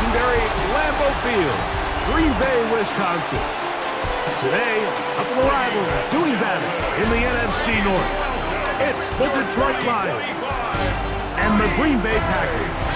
legendary Lambeau Field, Green Bay, Wisconsin. Today, a couple of rivals doing battle in the NFC North. It's the Detroit Lions and the Green Bay Packers.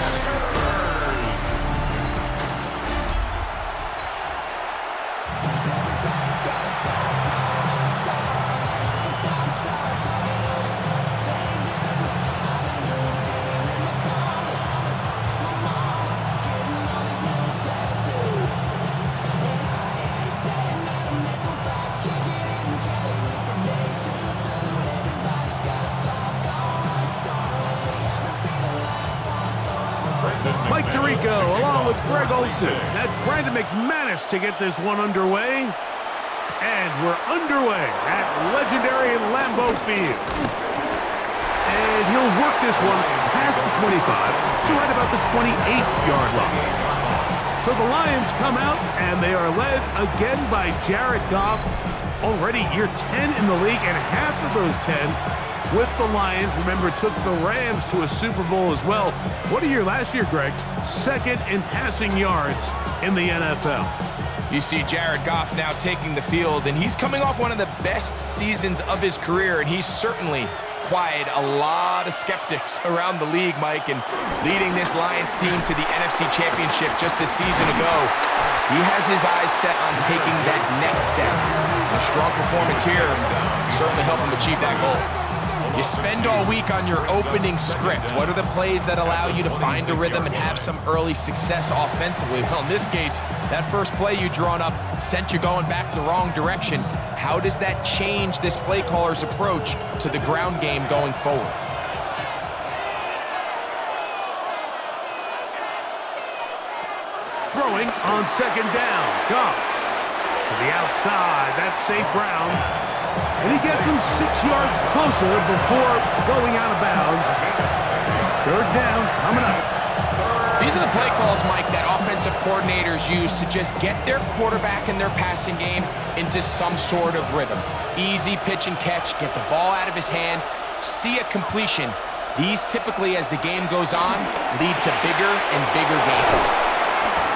Mike Tirico along with Greg Olson. That's Brandon McManus to get this one underway. And we're underway at legendary Lambeau Field. And he'll work this one past the 25 to right about the 28-yard line. So the Lions come out, and they are led again by Jared Goff. Already year 10 in the league, and half of those 10 with the Lions. Remember, took the Rams to a Super Bowl as well. What a year last year, Greg. Second in passing yards in the NFL. You see Jared Goff now taking the field, and he's coming off one of the best seasons of his career, and he's certainly quieted a lot of skeptics around the league, Mike, and leading this Lions team to the NFC Championship just a season ago. He has his eyes set on taking that next step. A strong performance here certainly help him achieve that goal. You spend all week on your opening script. What are the plays that allow you to find a rhythm and have some early success offensively? Well, in this case, that first play you drawn up sent you going back the wrong direction. How does that change this play caller's approach to the ground game going forward? Throwing on second down. Goff to the outside. That's St. Brown. And he gets him 6 yards closer before going out of bounds. Third down coming up. These are the play calls, Mike, that offensive coordinators use to just get their quarterback and their passing game into some sort of rhythm. Easy pitch and catch, get the ball out of his hand, see a completion. These typically, as the game goes on, lead to bigger and bigger gains.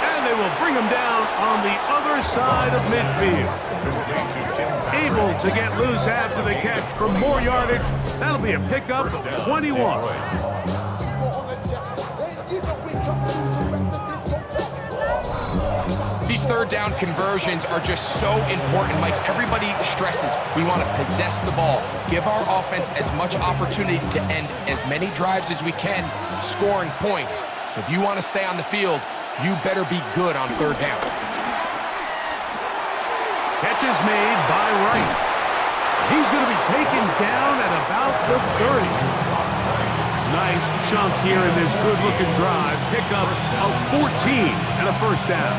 And they will bring him down on the other side of midfield. Able to get loose after the catch for more yardage. That'll be a pickup of 21. These third down conversions are just so important, Mike. Everybody stresses we want to possess the ball, give our offense as much opportunity to end as many drives as we can, scoring points. So if you want to stay on the field, you better be good on third down. Catch is made by Wright. He's going to be taken down at about the 30. Nice chunk here in this good-looking drive. Pickup of 14 and a first down.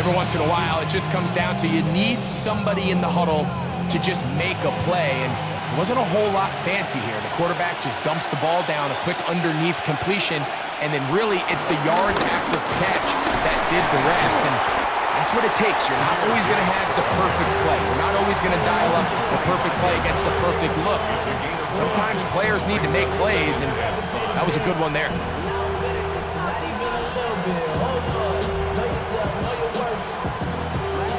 Every once in a while, it just comes down to you need somebody in the huddle to just make a play, and it wasn't a whole lot fancy here. The quarterback just dumps the ball down, a quick underneath completion, and then really it's the yards after catch that did the rest. And that's what it takes. You're not always going to have the perfect play. You're not always going to dial up the perfect play against the perfect look. Sometimes players need to make plays, and that was a good one there.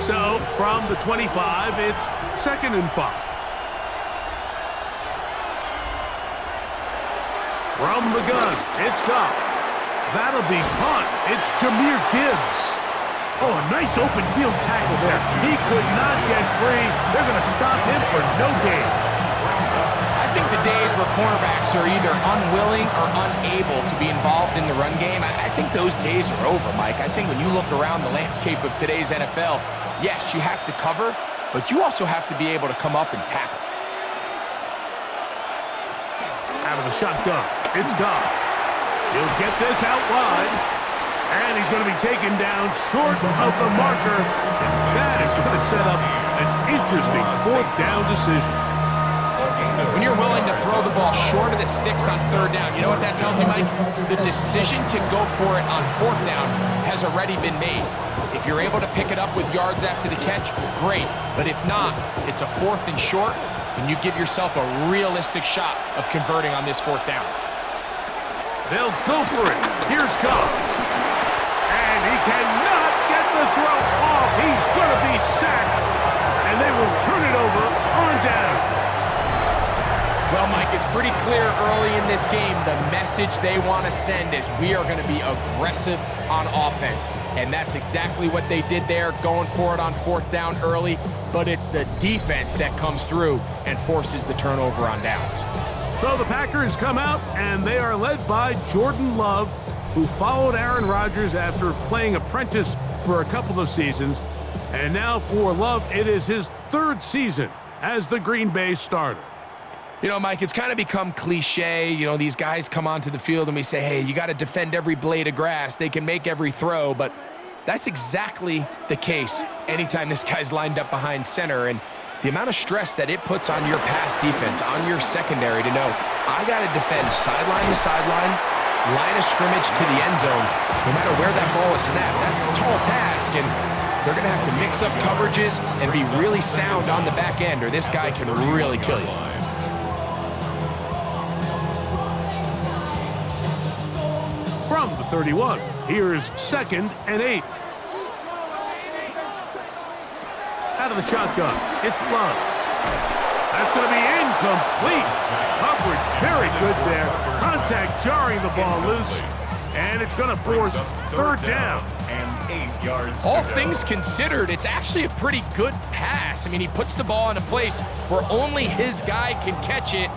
So, from the 25, it's 2nd and 5. From the gun, it's Goff. That'll be caught. It's Jahmyr Gibbs. Oh, a nice open field tackle there. He could not get free. They're going to stop him for no gain. I think the days where cornerbacks are either unwilling or unable to be involved in the run game, I think those days are over, Mike. I think when you look around the landscape of today's NFL, yes, you have to cover, but you also have to be able to come up and tackle. Out of the shotgun, it's Goff. He'll get this out wide, and he's going to be taken down short of the marker, and that is going to set up an interesting 4th down decision. When you're willing to throw the ball short of the sticks on 3rd down, you know what that tells you, Mike? The decision to go for it on 4th down has already been made. If you're able to pick it up with yards after the catch, great. But if not, it's a 4th and short, and you give yourself a realistic shot of converting on this 4th down. They'll go for it. Here's Goff. And he cannot get the throw off. He's going to be sacked. And they will turn it over on down. Well, Mike, it's pretty clear early in this game the message they want to send is we are going to be aggressive on offense. And that's exactly what they did there, going for it on fourth down early. But it's the defense that comes through and forces the turnover on downs. So the Packers come out, and they are led by Jordan Love, who followed Aaron Rodgers after playing apprentice for a couple of seasons. And now for Love, it is his third season as the Green Bay starter. You know, Mike, it's kind of become cliche. You know, these guys come onto the field and we say, hey, you got to defend every blade of grass. They can make every throw, but that's exactly the case anytime this guy's lined up behind center. And the amount of stress that it puts on your pass defense, on your secondary to know, I got to defend sideline to sideline, line of scrimmage to the end zone, no matter where that ball is snapped. That's a tall task, and they're going to have to mix up coverages and be really sound on the back end, or this guy can really kill you. From the 31, here's 2nd and 8. Out of the shotgun, it's Love. That's going to be incomplete. Coverage very good there. Contact jarring the ball loose, and it's going to force third down. And 8 yards. All things considered, it's actually a pretty good pass. I mean, he puts the ball in a place where only his guy can catch it,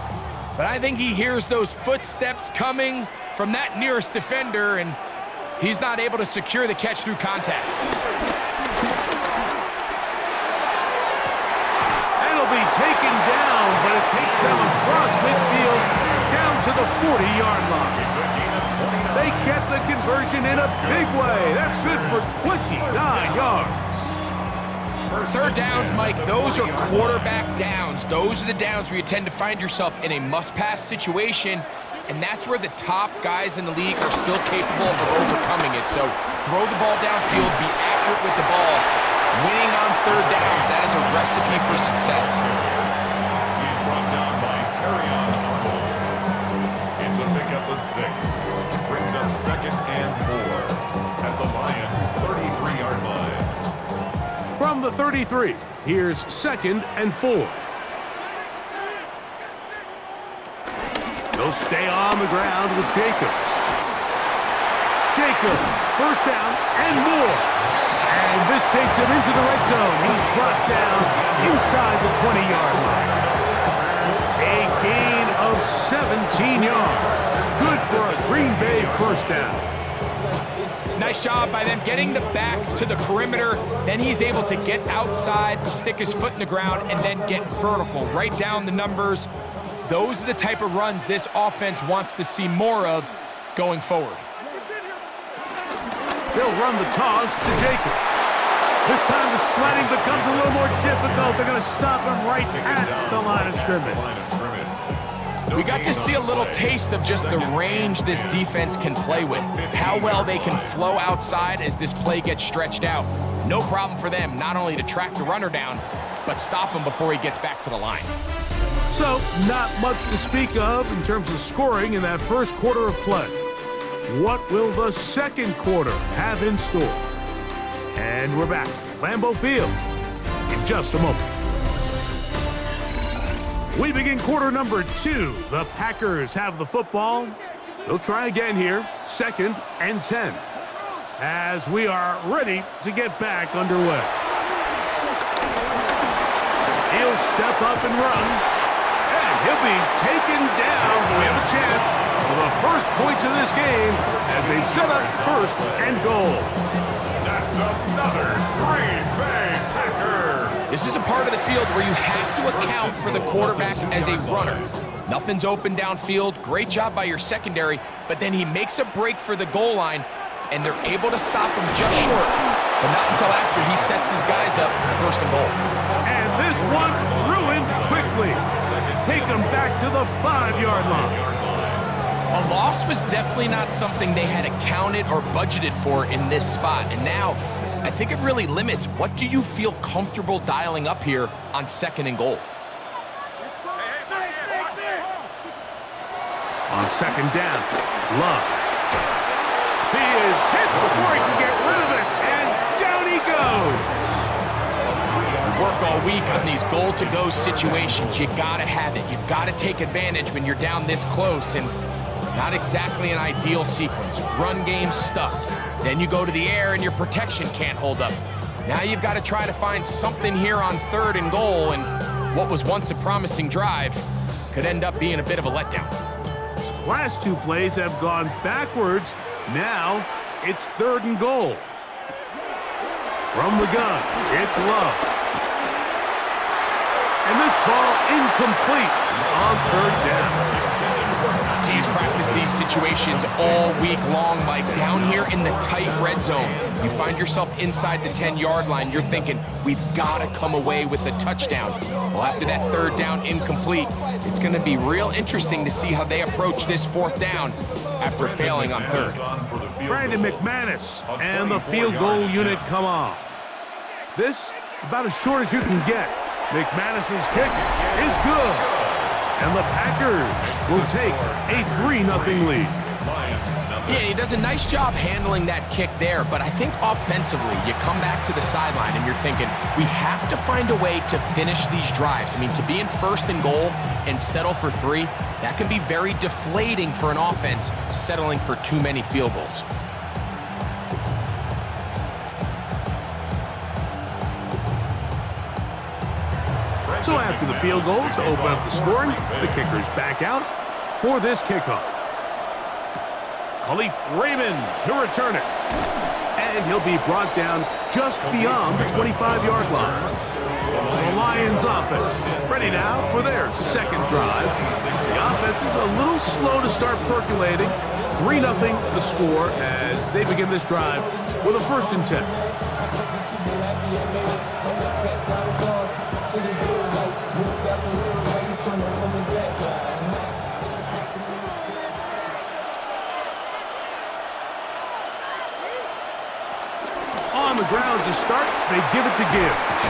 but I think he hears those footsteps coming from that nearest defender, and he's not able to secure the catch through contact. It'll be taken down, but it takes them across midfield down to the 40-yard line. They get the conversion in a big way. That's good for 29 yards. Third downs, Mike, those are quarterback downs. Those are the downs where you tend to find yourself in a must-pass situation, and that's where the top guys in the league are still capable of overcoming it. So throw the ball downfield, be accurate with the ball. Winning on third downs, that is a recipe for success. He's brought down by Terrion Arnold. It's a pickup of 6. Brings up 2nd and 4 at the Lions' 33-yard line. From the 33, here's 2nd and 4. They'll stay on the ground with Jacobs. Jacobs, first down and more. And this takes him into the red zone. He's brought down inside the 20-yard line. A gain of 17 yards. Good for a Green Bay first down. Nice job by them getting the back to the perimeter. Then he's able to get outside, stick his foot in the ground, and then get vertical. Right down the numbers. Those are the type of runs this offense wants to see more of going forward. They'll run the toss to Jacobs. This time the sledding becomes a little more difficult. They're going to stop him right at the line of scrimmage. We got to see a little taste of just the range this defense can play with. How well they can flow outside as this play gets stretched out. No problem for them not only to track the runner down, but stop him before he gets back to the line. So, not much to speak of in terms of scoring in that first quarter of play. What will the second quarter have in store? And we're back at Lambeau Field in just a moment. We begin quarter number 2. The Packers have the football. They'll try again here, 2nd and 10, as we are ready to get back underway. He'll step up and run, and he'll be taken down. We have a chance for the first points of this game as they set up 1st and goal. That's another Green Bay Packer. This is a part of the field where you have to account for the quarterback as a runner. Nothing's open downfield. Great job by your secondary, but then he makes a break for the goal line, and they're able to stop him just short, but not until after he sets his guys up 1st and goal. And this one ruined quickly. Take him back to the 5-yard line. A loss was definitely not something they had accounted or budgeted for in this spot, and now I think it really limits what do you feel comfortable dialing up here on 2nd and goal. On 2nd down, Love. He is hit before he can get rid of it, and down he goes. Work all week on these goal-to-go situations. You gotta have it. You've got to take advantage when you're down this close, and not exactly an ideal sequence. Run game stuffed. Then you go to the air and your protection can't hold up. Now you've got to try to find something here on 3rd and goal, and what was once a promising drive could end up being a bit of a letdown. The last 2 plays have gone backwards. Now it's 3rd and goal. From the gun, it's Love. And this ball incomplete on 3rd down. Teams practice these situations all week long, Mike. Down here in the tight red zone, you find yourself inside the 10-yard line. You're thinking, we've got to come away with a touchdown. Well, after that 3rd down incomplete, it's going to be real interesting to see how they approach this 4th down after failing on 3rd. Brandon McManus and the field goal unit come on. This about as short as you can get. McManus's kick is good, and the Packers will take a 3-0 lead. Yeah, he does a nice job handling that kick there, but I think offensively, you come back to the sideline and you're thinking, we have to find a way to finish these drives. I mean, to be in 1st and goal and settle for 3, that can be very deflating for an offense settling for too many field goals. So after the field goal to open up the scoring, the kicker's back out for this kickoff. Khalif Raymond to return it. And he'll be brought down just beyond the 25-yard line. The Lions offense ready now for their 2nd drive. The offense is a little slow to start percolating. 3-0 the score as they begin this drive with a 1st and 10. On the ground to start, they give it to Gibbs.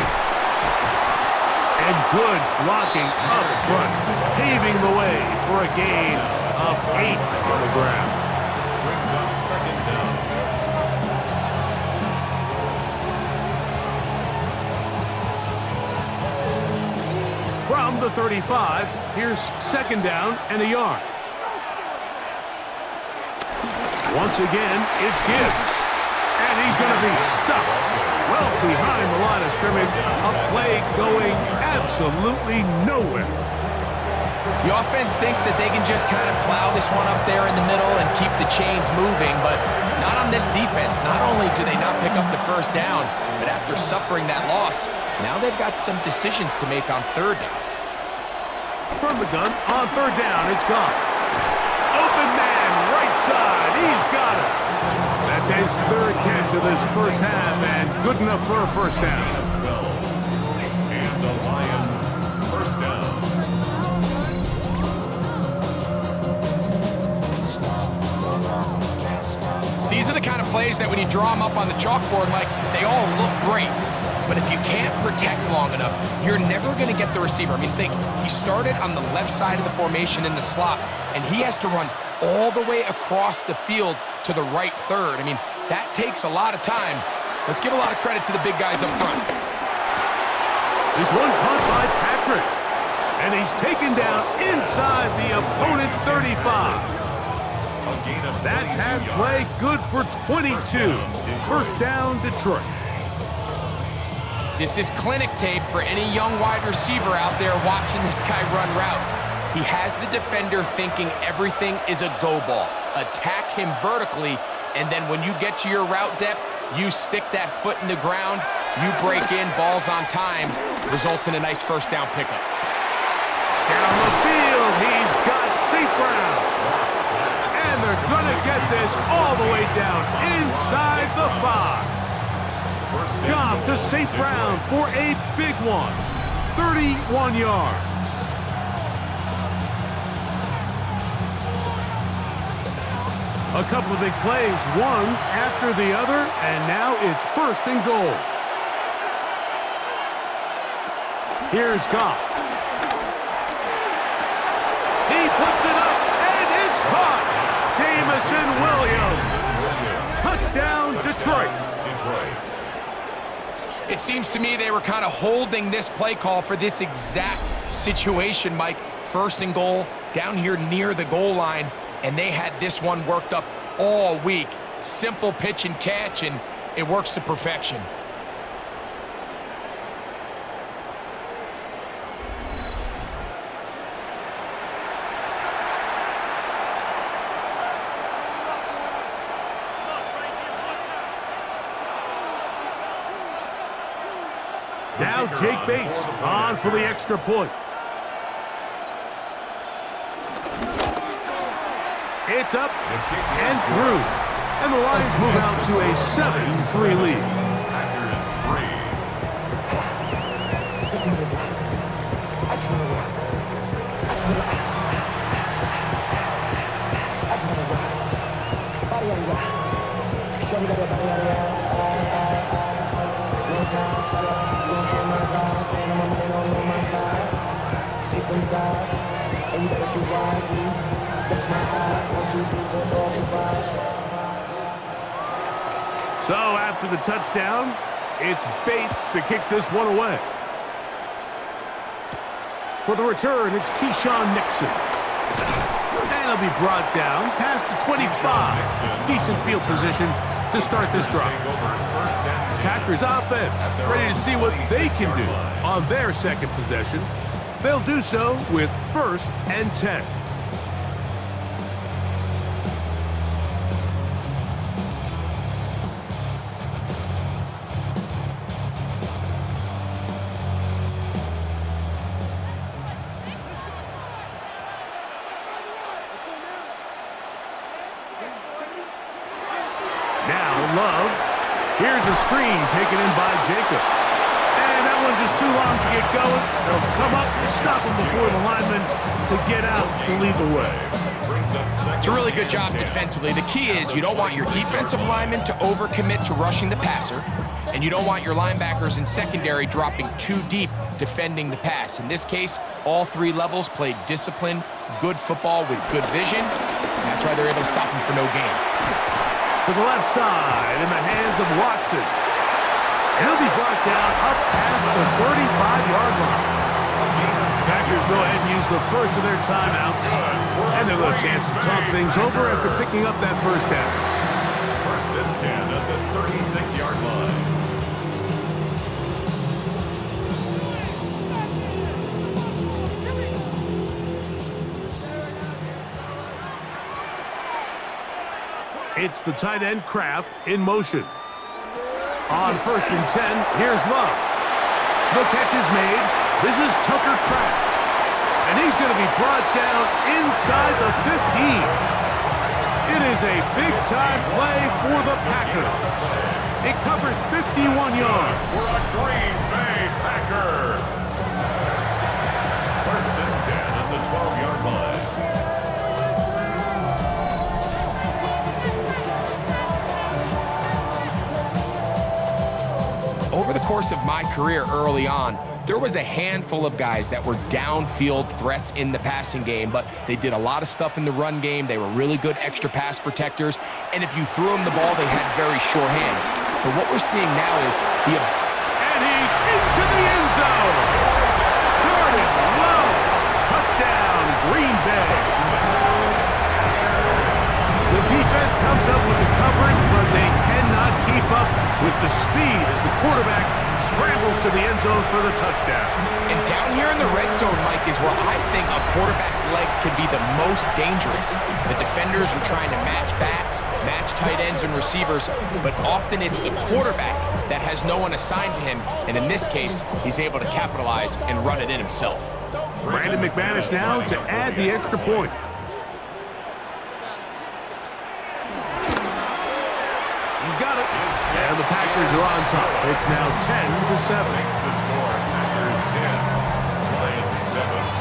And good blocking up front, paving the way for a gain of 8 on the ground. Brings up 2nd down. From the 35, here's 2nd down and a yard. Once again, it's Gibbs. And he's going to be stuck well behind the line of scrimmage. A play going absolutely nowhere. The offense thinks that they can just kind of plow this one up there in the middle and keep the chains moving, but not on this defense. Not only do they not pick up the 1st down, but after suffering that loss, now they've got some decisions to make on 3rd down. From the gun, on 3rd down, it's gone. Open man, right side, he's got it. That's his 3rd catch of this 1st half, and good enough for a 1st down. And the Lions 1st down. These are the kind of plays that when you draw them up on the chalkboard, like, they all look great. But if you can't protect long enough, you're never going to get the receiver. I mean, think, he started on the left side of the formation in the slot, and he has to run all the way across the field to the right 3rd. I mean, that takes a lot of time. Let's give a lot of credit to the big guys up front. This one caught by Patrick, and he's taken down inside the opponent's 35. That pass play good for 22. 1st down, Detroit. This is clinic tape for any young wide receiver out there watching this guy run routes. He has the defender thinking everything is a go ball. Attack him vertically, and then when you get to your route depth, you stick that foot in the ground, you break in, balls on time, results in a nice 1st down pickup. Down the field, he's got St. Brown. And they're going to get this all the way down inside the 5. Goff to St. Brown for a big one. 31 yards. A couple of big plays, one after the other, and now it's 1st and goal. Here's Goff. He puts it up, and it's caught. Jamison Williams It seems to me they were kind of holding this play call for this exact situation, Mike. First and goal, down here near the goal line, and they had this one worked up all week. Simple pitch and catch, and it works to perfection. Now Jake Bates on for the extra point. It's up and through. And the Lions move out to a 7-3 lead. Packers 3. So after the touchdown, it's Bates to kick this one away. For the return, it's Keyshawn Nixon. And he'll be brought down past the 25. Decent field position to start this drive. Packers offense ready to see what they can do on their second possession. They'll do so with 1st and 10. Love. Here's a screen taken in by Jacobs. And that one just too long to get going. They'll come up and stop him before the lineman could get out to lead the way. It's a really good job defensively. The key is you don't want your defensive linemen to overcommit to rushing the passer, and you don't want your linebackers in secondary dropping too deep defending the pass. In this case, all 3 levels played disciplined, good football with good vision. That's why they're able to stop him for no gain. To the left side in the hands of Watson. He'll be brought down up past the 35-yard line. Packers go ahead and use the first of their timeouts. And they'll have a chance to talk things over after picking up that first down. 1st and 10 at the 36-yard line. It's the tight end Kraft in motion. On 1st and 10, here's Love. The catch is made. This is Tucker Kraft. And he's going to be brought down inside the 15. It is a big-time play for the Packers. It covers 51 yards. For a Green Bay Packer. 1st and 10 at the 12-yard line. Over the course of my career early on, there was a handful of guys that were downfield threats in the passing game, but they did a lot of stuff in the run game. They were really good extra pass protectors, and if you threw them the ball, they had very sure hands. But what we're seeing now is the... And he's into the end zone! Jordan Love! Touchdown, Green Bay! The defense comes up with the coverage, but they cannot keep up with the speed as the quarterback scrambles to the end zone for the touchdown. And down here in the red zone, Mike, is where I think a quarterback's legs can be the most dangerous. The defenders are trying to match backs, match tight ends and receivers, but often it's the quarterback that has no one assigned to him, and in this case, he's able to capitalize and run it in himself. Brandon McManus now to add the extra point. He's got it. And the Packers are on top. It's now 10-7. Makes the score. Packers 10, Lions 7.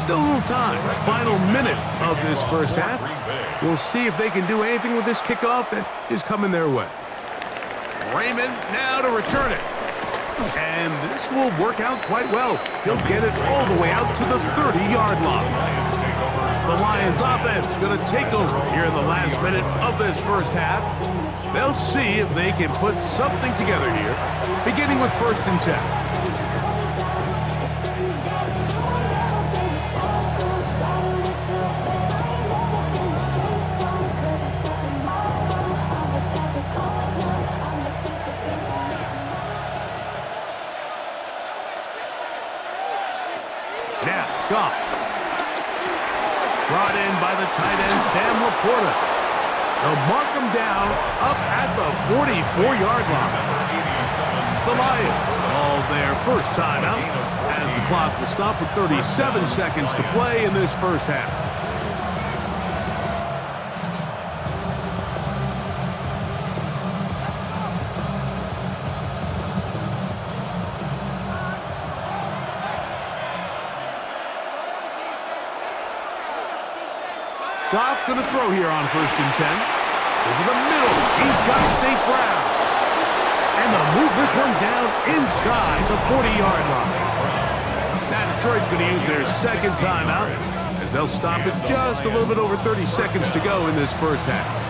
Still a little time. Final minute of this first half. We'll see if they can do anything with this kickoff that is coming their way. Raymond now to return it. And this will work out quite well. He'll get it all the way out to the 30-yard line. The Lions offense going to take over here in the last minute of this first half. They'll see if they can put something together here, beginning with 1st and 10. Now, Goff. Brought in by the tight end, Sam Laporta. They'll mark him down up at the 44-yard line. The Lions all their first time out as the clock will stop with 37 seconds to play in this first half. Goff going to throw here on 1st and 10. Over the middle, he's got St. Brown. And they'll move this one down inside the 40-yard line. Now Detroit's going to use their second timeout as they'll stop it just a little bit over 30 seconds to go in this first half.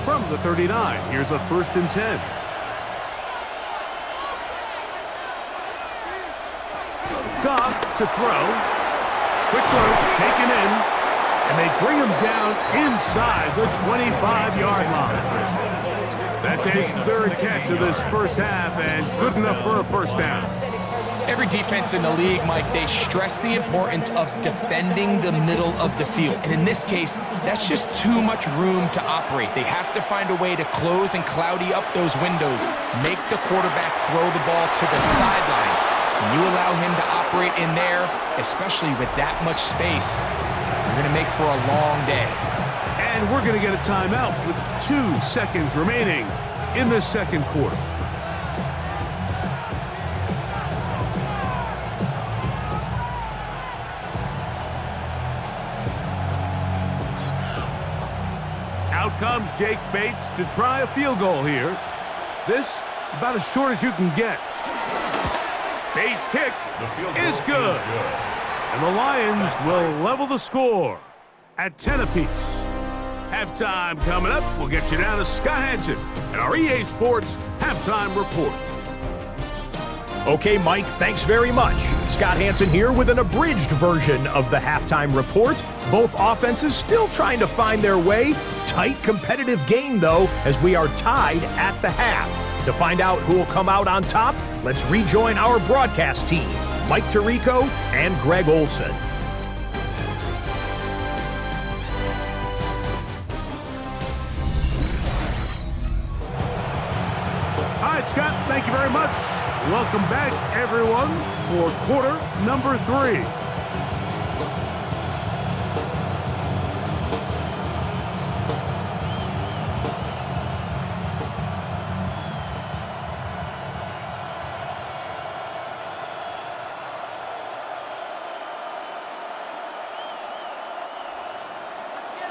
From the 39, here's a 1st and 10. Goff to throw. Quick throw, taken in. And they bring him down inside the 25-yard line. That's his 3rd catch of this first half and good enough for a first down. Every defense in the league, Mike, they stress the importance of defending the middle of the field. And in this case, that's just too much room to operate. They have to find a way to close and cloudy up those windows, make the quarterback throw the ball to the sidelines. And you allow him to operate in there, especially with that much space, you're going to make for a long day. And we're going to get a timeout with 2 seconds remaining in the second quarter. Out comes Jake Bates to try a field goal here. This about as short as you can get. Bates' kick is good. And the Lions will level the score at 10 apiece. Halftime coming up. We'll get you down to Scott Hansen and our EA Sports Halftime Report. Okay, Mike, thanks very much. Scott Hansen here with an abridged version of the Halftime Report. Both offenses still trying to find their way. Tight, competitive game, though, as we are tied at the half. To find out who will come out on top, let's rejoin our broadcast team, Mike Tirico and Greg Olson. All right, Scott, thank you very much. Welcome back, everyone, for quarter number 3.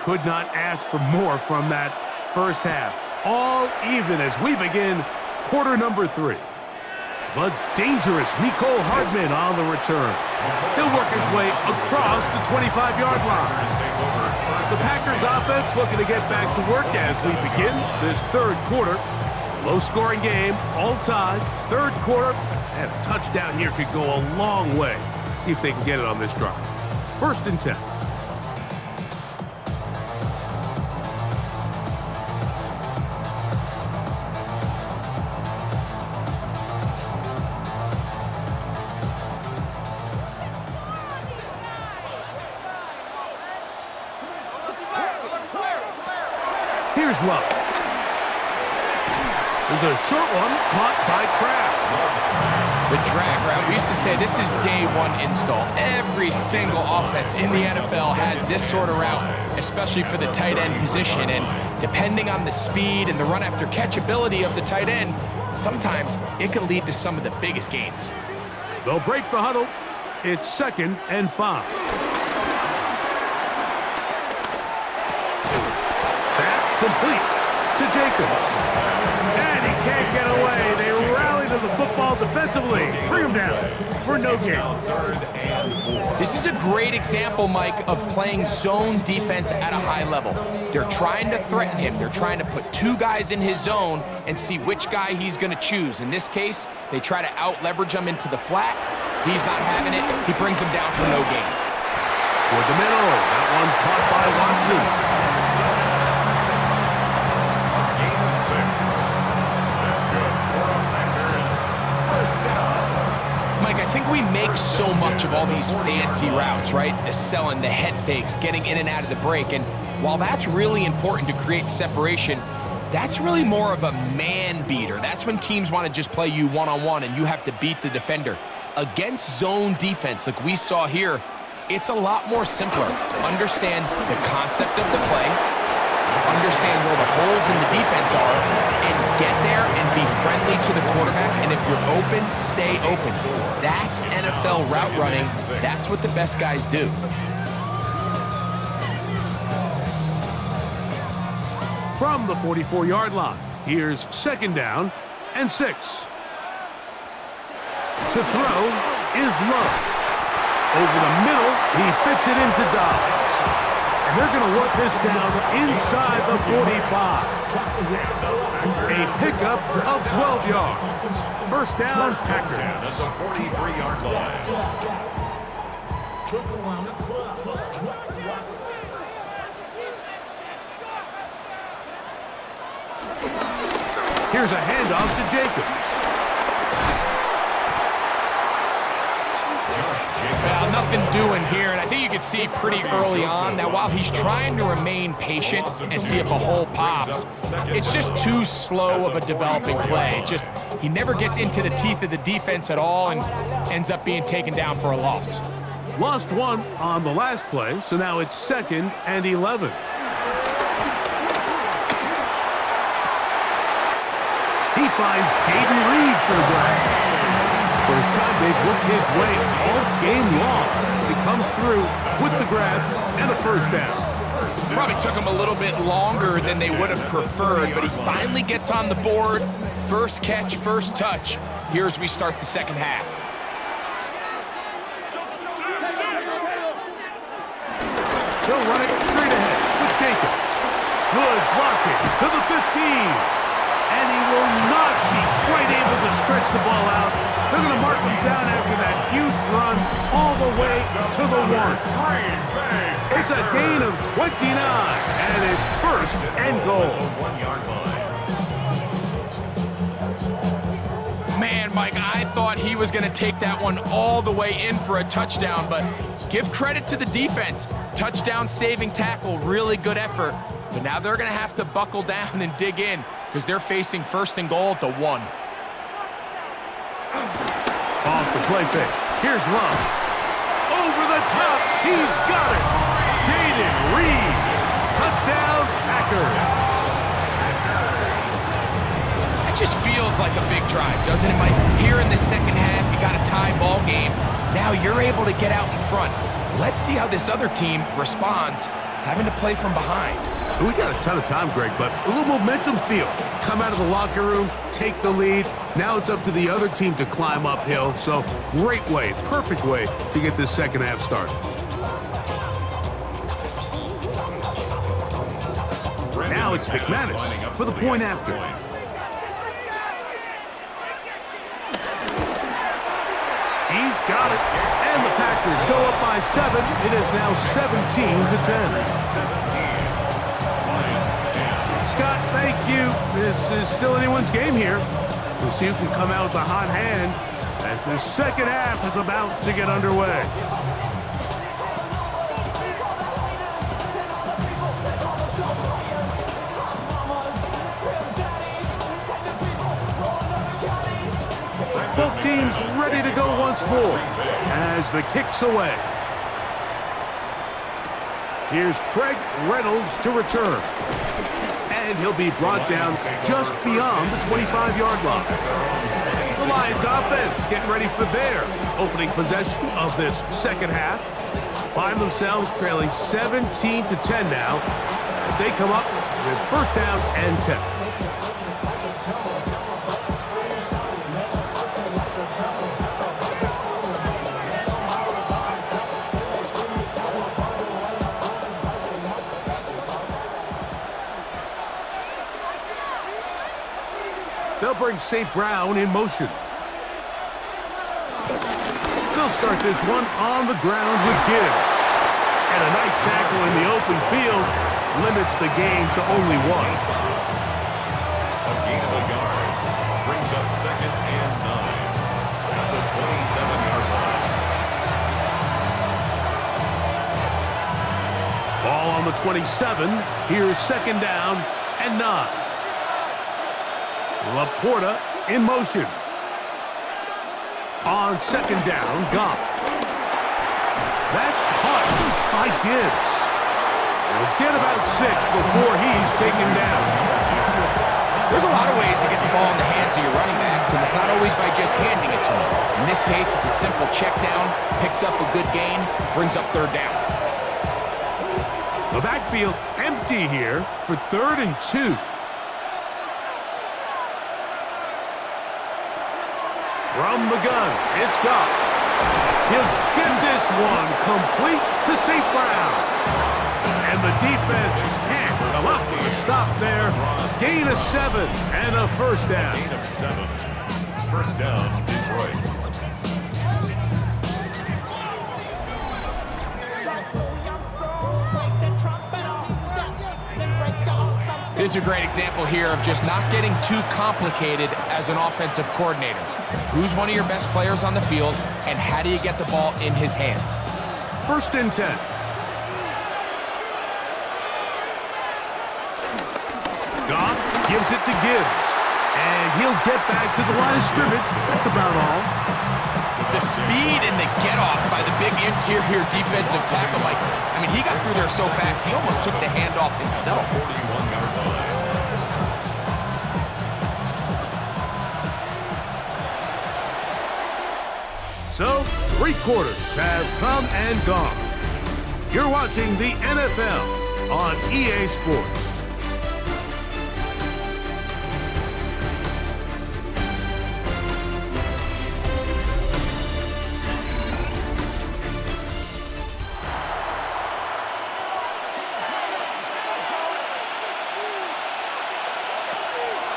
Could not ask for more from that first half. All even as we begin quarter number 3. The dangerous Mecole Hardman on the return. He'll work his way across the 25-yard line. The Packers offense looking to get back to work as we begin this third quarter. Low-scoring game, all tied. Third quarter, and a touchdown here could go a long way. See if they can get it on this drive. 1st and 10. Here's Love. There's a short one caught by Kraft. The drag route. We used to say this is day one install. Every single offense in the NFL has this sort of route, especially for the tight end position. And depending on the speed and the run after catch ability of the tight end, sometimes it can lead to some of the biggest gains. They'll break the huddle. It's 2nd and 5. That complete to Jacobs. And he can't get away. They rally to the football defensively. Bring him down for no gain. This is a great example, Mike, of playing zone defense at a high level. They're trying to threaten him. They're trying to put 2 guys in his zone and see which guy he's going to choose. In this case, they try to out-leverage him into the flat. He's not having it. He brings him down for no gain. Toward the middle. That one caught by Watson. Gain of 6. That's good. For Packers. First down. Mike, I think we make so much of all these fancy routes, right? The selling, the head fakes, getting in and out of the break. And while that's really important to create separation, that's really more of a man beater. That's when teams want to just play you one-on-one and you have to beat the defender. Against zone defense like we saw here, it's a lot more simpler. Understand the concept of the play, understand where the holes in the defense are, and get there and be friendly to the quarterback. And if you're open, stay open. That's NFL route running. That's what the best guys do. From the 44-yard line, here's 2nd down and 6. To throw is Love. Over the middle, he fits it into Dobbs. And they're going to work this down inside the 45. A pickup of 12 yards. First down, Packers. At the 43-yard line. Here's a handoff to Jacobs. Well, nothing doing here, and I think you can see pretty early on. Now, while he's trying to remain patient and see if a hole pops, it's just too slow of a developing play. He never gets into the teeth of the defense at all and ends up being taken down for a loss. Lost 1 on the last play, so now it's 2nd and 11. He finds Caden Reed for the grab. First time they've looked his way all game long. He comes through with the grab and a first down. Probably took him a little bit longer than they would have preferred, but he finally gets on the board. First catch, first touch. Here as we start the second half. He'll run it straight ahead with Jacobs. Good blocking to the 15. And he will not be quite able to stretch the ball out. They're going to mark him down after that huge run all the way to the 1. It's a gain of 29, and it's 1st and goal. 1-yard line. Man, Mike, I thought he was going to take that one all the way in for a touchdown, but give credit to the defense. Touchdown saving tackle, really good effort. But now they're going to have to buckle down and dig in because they're facing 1st and goal at the 1. Off the play fake. Here's Love. Over the top. He's got it. Jaden Reed. Touchdown, Packers. It just feels like a big drive, doesn't it, Mike? Here in the second half, you got a tie ball game. Now you're able to get out in front. Let's see how this other team responds, having to play from behind. We got a ton of time, Greg, but a little momentum feel. Come out of the locker room, take the lead. Now it's up to the other team to climb uphill. So great way, perfect way to get this second half started. Now it's McManus for the point after. He's got it. And the Packers go up by 7. It is now 17-10. Scott, thank you. This is still anyone's game here. We'll see who can come out with the hot hand as the second half is about to get underway. Both team's ready to go once more as the kick's away. Here's Craig Reynolds to return. And he'll be brought down just beyond the 25-yard line. The Lions offense getting ready for their opening possession of this second half. Find themselves trailing 17-10 now as they come up with first down and 10. They'll bring St. Brown in motion. They'll start this one on the ground with Gibbs. And a nice tackle in the open field limits the gain to only one. A gain of a yard brings up second and 9 at the 27-yard line. Ball on the 27. Here's second down and 9. Laporta in motion. On second down, Goff. That's caught by Gibbs. He'll get about 6 before he's taken down. There's a lot of ways to get the ball in the hands of your running backs, and it's not always by just handing it to them. In this case, it's a simple check down, picks up a good gain, brings up third down. The backfield empty here for 3rd and 2. From the gun, it's Goff. He'll get this one complete to St. Brown. And the defense can't come up with a stop there. Gain of 7 and a first down. Gain of 7. First down, Detroit. This is a great example here of just not getting too complicated as an offensive coordinator. Who's one of your best players on the field, and how do you get the ball in his hands? First and 10. Goff gives it to Gibbs, and he'll get back to the line of scrimmage. That's about all. The speed and the get-off by the big interior defensive tackle, Mike. I mean, he got through there so fast, he almost took the handoff himself. 41-yard line. So, 3 quarters have come and gone. You're watching the NFL on EA Sports.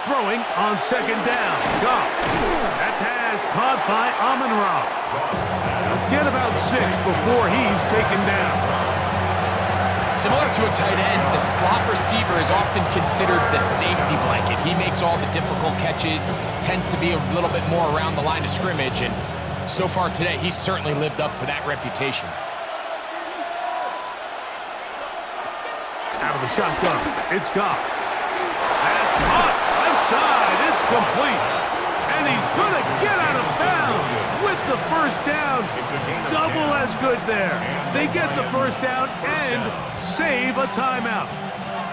Throwing on second down. Goff. That pass caught by Amon-Ra. He'll get about 6 before he's taken down. Similar to a tight end, the slot receiver is often considered the safety blanket. He makes all the difficult catches, tends to be a little bit more around the line of scrimmage, and so far today, he's certainly lived up to that reputation. Out of the shotgun, it's Goff. That's caught. Side, it's complete, and he's gonna get out of bounds with the first down. Double as good there. They get the first down and save a timeout.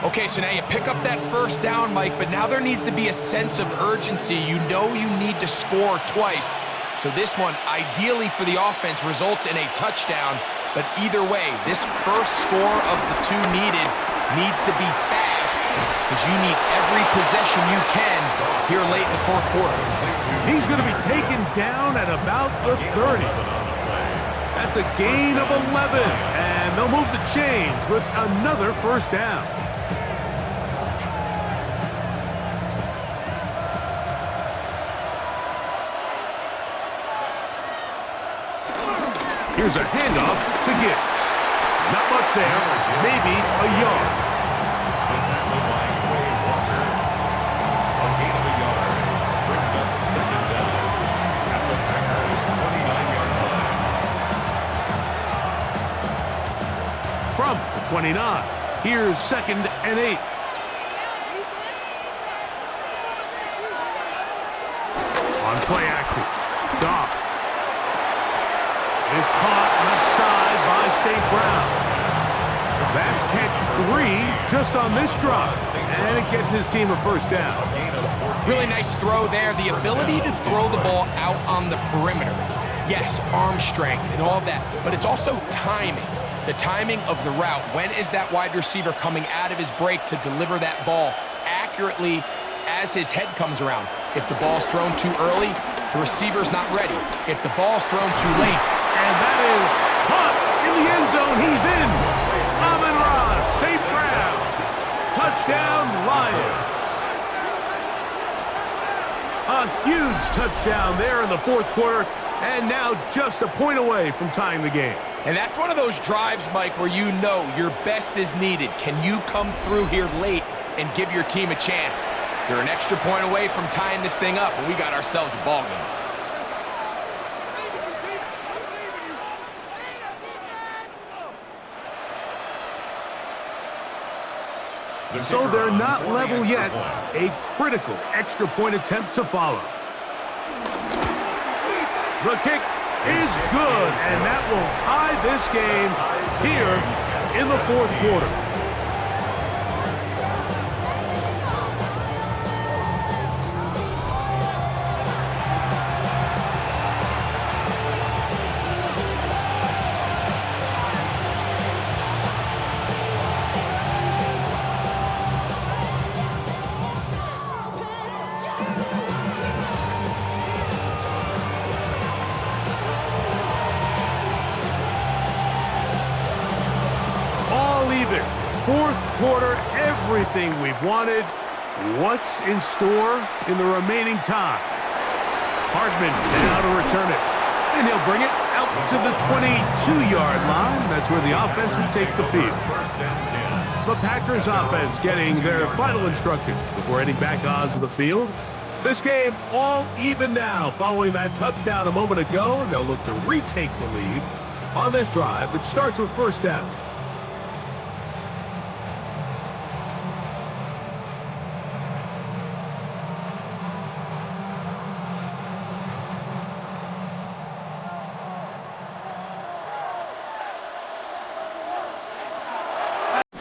Okay, so now you pick up that first down, Mike, but now there needs to be a sense of urgency. You know you need to score twice. So this one, ideally for the offense, results in a touchdown, but either way, this first score of the 2 needed needs to be fast, because you need every possession you can here late in the 4th quarter. He's going to be taken down at about the 30. That's a gain of 11, and they'll move the chains with another first down. Here's a handoff to Gibbs. Not much there, maybe a yard. The tackle by Quay Walker. A gain of a yard brings up second down at the Packers' 29-yard line. From the 29, here's second and 8. On play action, Goff is caught left side by St. Brown. That's catch 3 just on this drop, and it gets his team a first down. Really nice throw there. The ability to throw the ball out on the perimeter. Yes, arm strength and all of that, but it's also timing. The timing of the route. When is that wide receiver coming out of his break to deliver that ball accurately as his head comes around? If the ball's thrown too early, the receiver's not ready. If the ball's thrown too late, and that is caught in the end zone. He's in. Amon-Ra, St. Brown. Touchdown, Lions. A huge touchdown there in the fourth quarter, and now just a point away from tying the game. And that's one of those drives, Mike, where you know your best is needed. Can you come through here late and give your team a chance? They're an extra point away from tying this thing up, and we got ourselves a ball game. So they're not level yet. A critical extra point attempt to follow. The kick is good, and that will tie this game here in the fourth quarter. Fourth quarter, everything we've wanted. What's in store in the remaining time? Hartman now to return it. And he'll bring it out to the 22-yard line. That's where the offense will take the field. The Packers offense getting their final instructions before heading back onto the field. This game all even now following that touchdown a moment ago. They'll look to retake the lead on this drive, which starts with first down.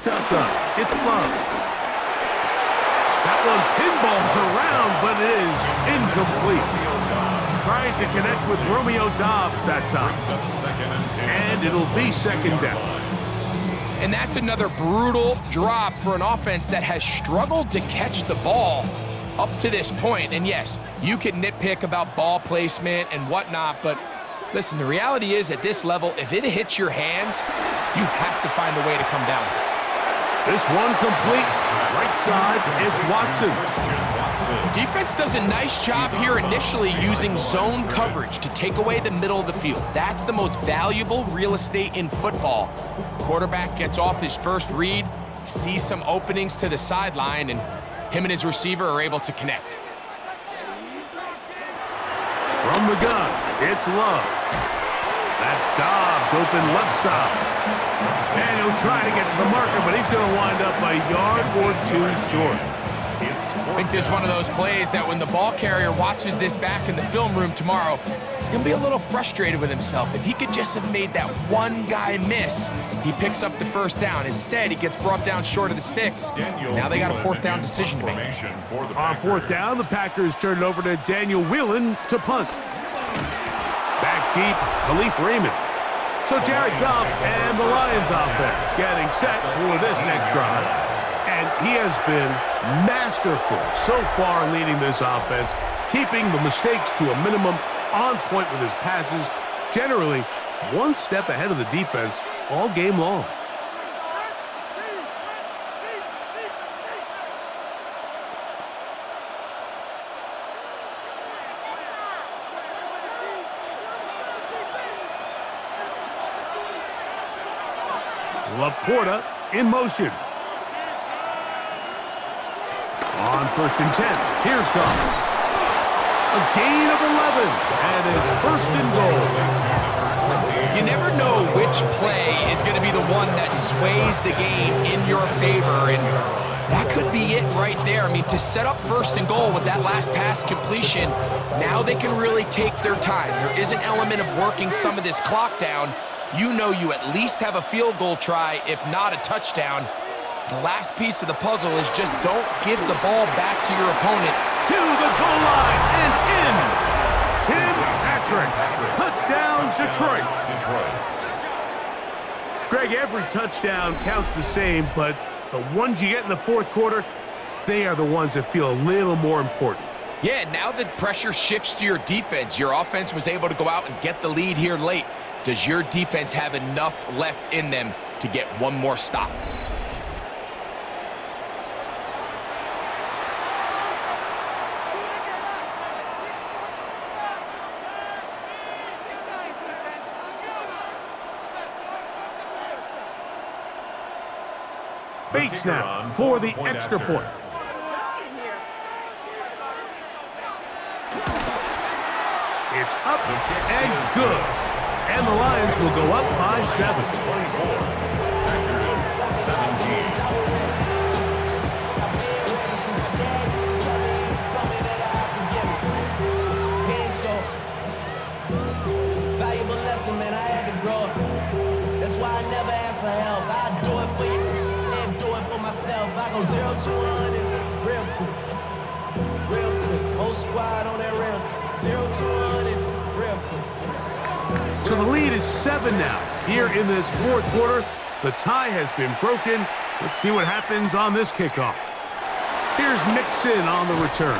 Shotgun. It's Love. That one pinballs around, but it is incomplete. Trying to connect with Romeo Doubs that time. And it'll be second down. And that's another brutal drop for an offense that has struggled to catch the ball up to this point. And yes, you can nitpick about ball placement and whatnot, but listen, the reality is at this level, if it hits your hands, you have to find a way to come down with it. This one complete. Right side, it's Watson. Defense does a nice job here initially using zone coverage to take away the middle of the field. That's the most valuable real estate in football. Quarterback gets off his first read, sees some openings to the sideline, and him and his receiver are able to connect. From the gun, it's Love. That's Doubs open left side. And he'll try to get to the marker, but he's going to wind up a yard or two short. I think this is one of those plays that when the ball carrier watches this back in the film room tomorrow, he's going to be a little frustrated with himself. If he could just have made that one guy miss, he picks up the first down. Instead, he gets brought down short of the sticks. Now they got a fourth down decision to make. On fourth down, the Packers turn it over to Daniel Whelan to punt. Back deep, Khalif Raymond. So Jared Goff and the Lions offense getting set for this next drive. And he has been masterful so far leading this offense, keeping the mistakes to a minimum, on point with his passes, generally one step ahead of the defense all game long. Laporta in motion. On first and 10, here's Goff. A gain of 11, and it's first and goal. You never never know which play is going to be the one that sways the game in your favor, and that could be it right there. I mean, to set up first and goal with that last pass completion, now they can really take their time. There is an element of working some of this clock down. You know you at least have a field goal try, if not a touchdown. The last piece of the puzzle is just don't give the ball back to your opponent. To the goal line and in. Tim Patrick. Touchdown, Detroit. Greg, every touchdown counts the same, but the ones you get in the fourth quarter, they are the ones that feel a little more important. Yeah, now that pressure shifts to your defense, your offense was able to go out and get the lead here late. Does your defense have enough left in them to get one more stop? Bates now for the extra point. It's up and good. And the Lions will go up by 7. 24. Packers 17. Valuable lesson, man. I had to grow up. That's why I never ask for help. I do it for you and do it for myself. I go 0 to 100 real quick. Real quick. Whole squad on that real 0 to 100 real quick. So the lead is 7 now. Here in this fourth quarter, the tie has been broken. Let's see what happens on this kickoff. Here's Mixon on the return.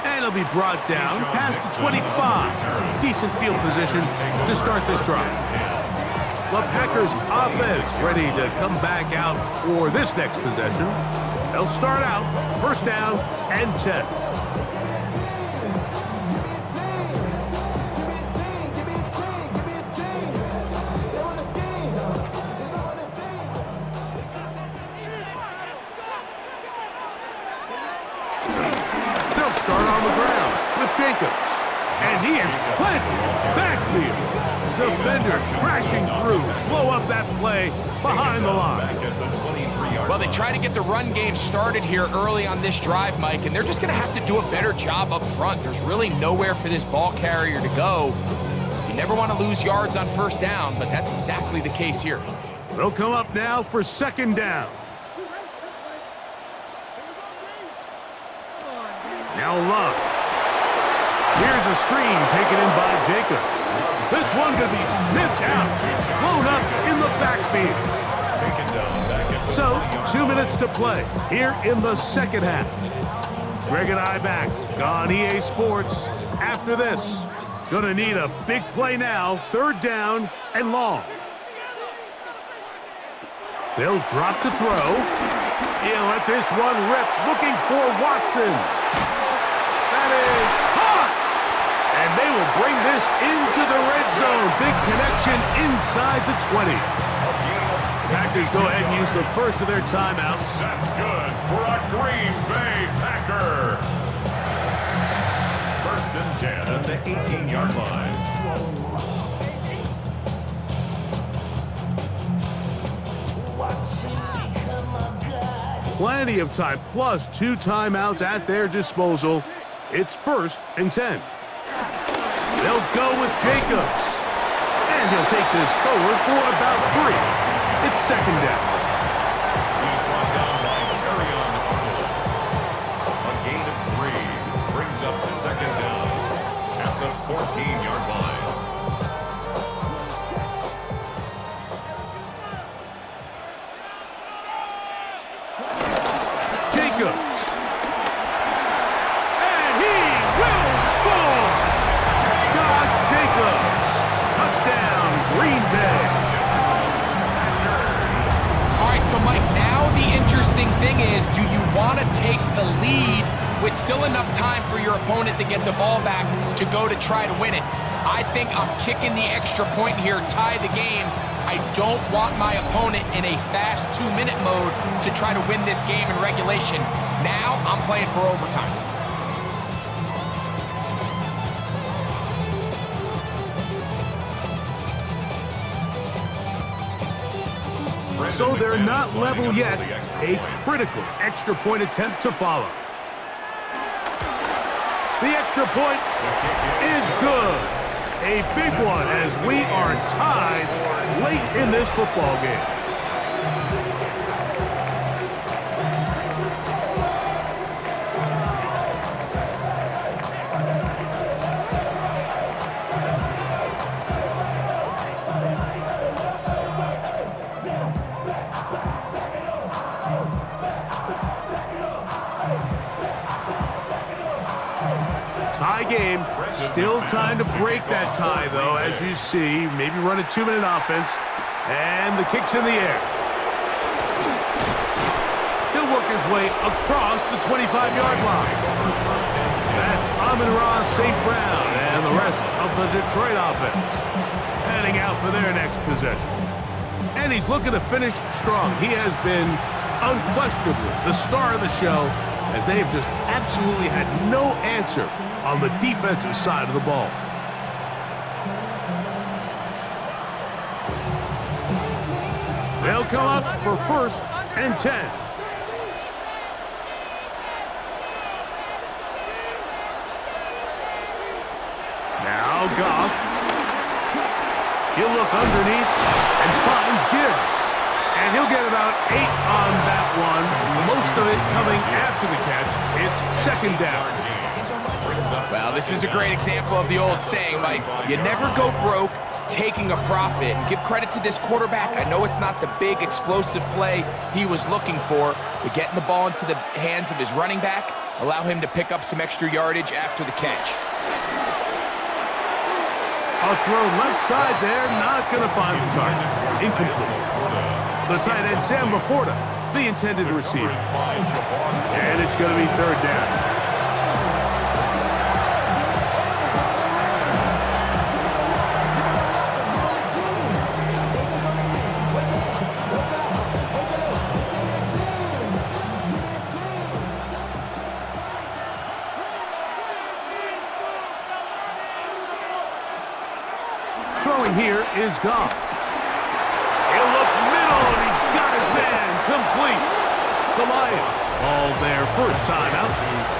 And it'll be brought down past the 25. Decent field position to start this drive. The Packers offense ready to come back out for this next possession. They'll start out first down and 10. Start on the ground with Jacobs. And he is planted backfield. Defenders crashing through. Blow up that play behind the line. Well, they try to get the run game started here early on this drive, Mike, and they're just going to have to do a better job up front. There's really nowhere for this ball carrier to go. You never want to lose yards on first down, but that's exactly the case here. They'll come up now for second down. Now Love. Here's a screen taken in by Jacobs. This one could be sniffed out. Blown up in the backfield. So, 2 minutes to play here in the second half. Greg and I back on EA Sports. After this, gonna need a big play now. Third down and long. They'll drop to throw. He'll let this one rip. Looking for Watson. That is caught! And they will bring this into the red zone. Big connection inside the 20. Packers go ahead and use the first of their timeouts. That's good for a Green Bay Packer. First and 10 at the 18-yard line. Plenty of time, plus 2 timeouts at their disposal. It's first and 10. They'll go with Jacobs. And he'll take this forward for about 3. It's second down. He's brought down by Terrion Arnold. A gain of 3 brings up second down at the 14-yard line. Jacobs. And he will score! Josh Jacobs. Touchdown, Green Bay. All right, so Mike, now the interesting thing is, do you want to take the lead with still enough time for your opponent to get the ball back to go to try to win it? I think I'm kicking the extra point here, tie the game. I don't want my opponent in a fast 2-minute mode to try to win this game in regulation. Now I'm playing for overtime. So they're not level yet. A critical extra point attempt to follow. The extra point is good. A big one as we are tied late in this football game. Tie game. Still time to break that tie, though, as you see. Maybe run a 2-minute offense. And the kick's in the air. He'll work his way across the 25-yard line. That's Amon-Ra St. Brown and the rest of the Detroit offense heading out for their next possession. And he's looking to finish strong. He has been unquestionably the star of the show, as they've just absolutely had no answer on the defensive side of the ball. They'll come up for 1st and 10. Now Goff. He'll look underneath and finds Gibbs. And he'll get about 8 on that one. Most of it coming after the catch. It's 2nd down. Well, this is a great example of the old saying, Mike. You never go broke taking a profit. Give credit to this quarterback. I know it's not the big explosive play he was looking for, but getting the ball into the hands of his running back, allow him to pick up some extra yardage after the catch. A throw left side there, not going to find the target. Incomplete. The tight end, Sam Laporta, the intended receiver. And it's going to be 3rd down. Throwing here is Goff. He'll look middle, and he's got his man complete. The Lions all their first time out.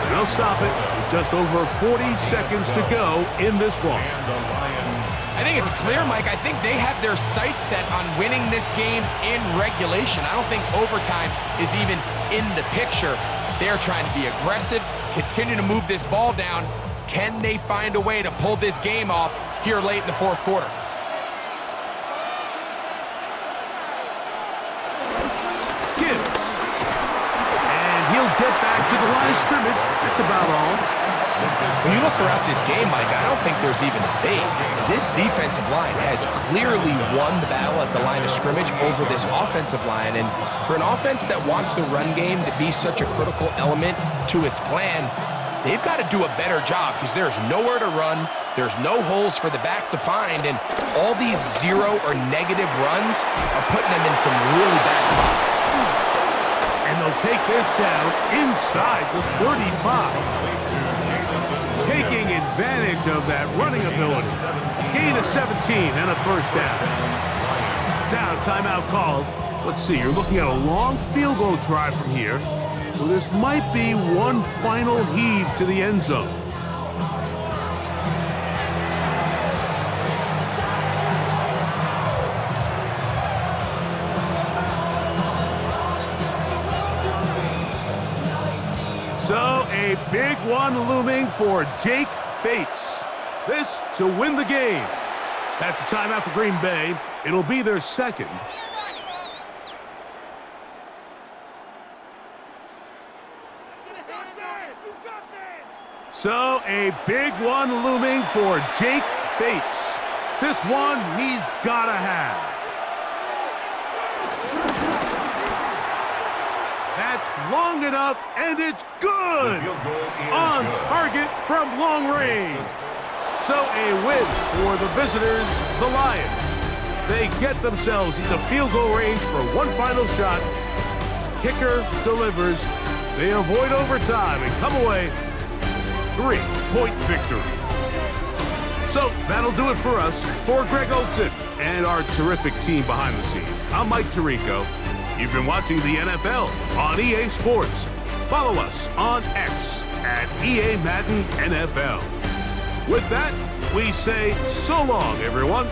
They'll stop it with just over 40 seconds to go in this one. I think it's clear, Mike. I think they have their sights set on winning this game in regulation. I don't think overtime is even in the picture. They're trying to be aggressive, continue to move this ball down. Can they find a way to pull this game off here late in the 4th quarter? Gibbs. And he'll get back to the line of scrimmage. That's about all. When you look throughout this game, Mike, I don't think there's even a debate. This defensive line has clearly won the battle at the line of scrimmage over this offensive line. And for an offense that wants the run game to be such a critical element to its plan, they've got to do a better job because there's nowhere to run. There's no holes for the back to find, and all these 0 or negative runs are putting them in some really bad spots. And they'll take this down inside the 35. Taking advantage of that running ability. Gain of 17 and a 1st down. Now, timeout called. Let's see, you're looking at a long field goal try from here. So this might be one final heave to the end zone. So a big one looming for Jake Bates. This to win the game. That's a timeout for Green Bay. It'll be their 2nd. So a big one looming for Jake Bates. This one he's gotta have. That's long enough, and it's good! On target from long range. So a win for the visitors, the Lions. They get themselves into field goal range for one final shot. Kicker delivers. They avoid overtime and come away 3-point victory. So that'll do it for us. For Greg Olson, and our terrific team behind the scenes. I'm Mike Tirico. You've been watching the NFL on EA Sports. Follow us on X at EA Madden NFL. With that, we say so long, everyone.